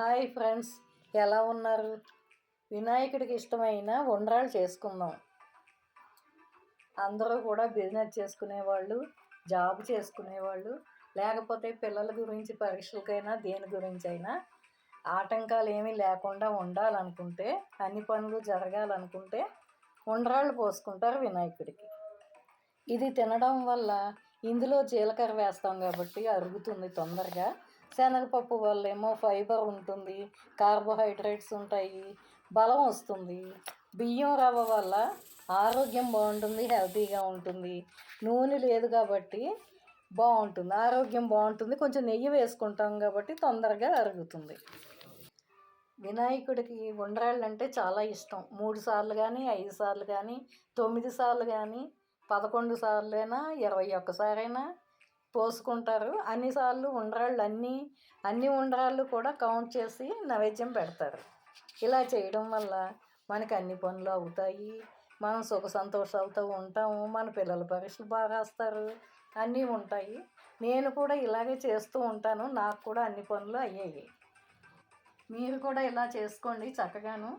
Hi friends, ఎలా ఉన్నారు? వినాయకుడికి ఇష్టమైన ఉండ్రాళ్ళు చేసుకుందాం. అందరూ కూడా బిజినెస్ చేసుకునేవాళ్ళు, జాబ్ చేసుకునేవాళ్ళు, లేకపోతే పిల్లల గురించి పరీక్షలకైనా దేని గురించి అయినా ఆటంకాలు ఏమీ లేకుండా ఉండాలనుకుంటే, అన్ని పనులు జరగాలనుకుంటే ఉండ్రాళ్ళు పోసుకుంటారు వినాయకుడికి. ఇది తినడం వల్ల ఇందులో జీలకర్ర వేస్తాం కాబట్టి అరుగుతుంది తొందరగా. శనగపప్పు వల్ల ఏమో ఫైబర్ ఉంటుంది, కార్బోహైడ్రేట్స్ ఉంటాయి, బలం వస్తుంది. బియ్యం రవ్వ వల్ల ఆరోగ్యం బాగుంటుంది, హెల్తీగా ఉంటుంది. నూనె లేదు కాబట్టి బాగుంటుంది, ఆరోగ్యం బాగుంటుంది. కొంచెం నెయ్యి వేసుకుంటాం కాబట్టి తొందరగా అరుగుతుంది. వినాయకుడికి ఉండ్రాళ్ళు అంటే చాలా ఇష్టం. 3 సార్లు కానీ, 5 సార్లు కానీ, 9 సార్లు కానీ, 11 సార్లైనా, 21 సారైనా పోసుకుంటారు. అన్నిసార్లు ఉండ్రాళ్ళు అన్ని ఉండ్రాళ్ళు కూడా కౌంట్ చేసి నైవేద్యం పెడతారు. ఇలా చేయడం వల్ల మనకి అన్ని పనులు అవుతాయి, మనం సుఖ సంతోషాలతో ఉంటాము, మన పిల్లల పరీక్షలు బాగా రాస్తారు, అన్నీ ఉంటాయి. నేను కూడా ఇలాగే చేస్తూ ఉంటాను, నాకు కూడా అన్ని పనులు అయ్యాయి. మీరు కూడా ఇలా చేసుకోండి చక్కగాను.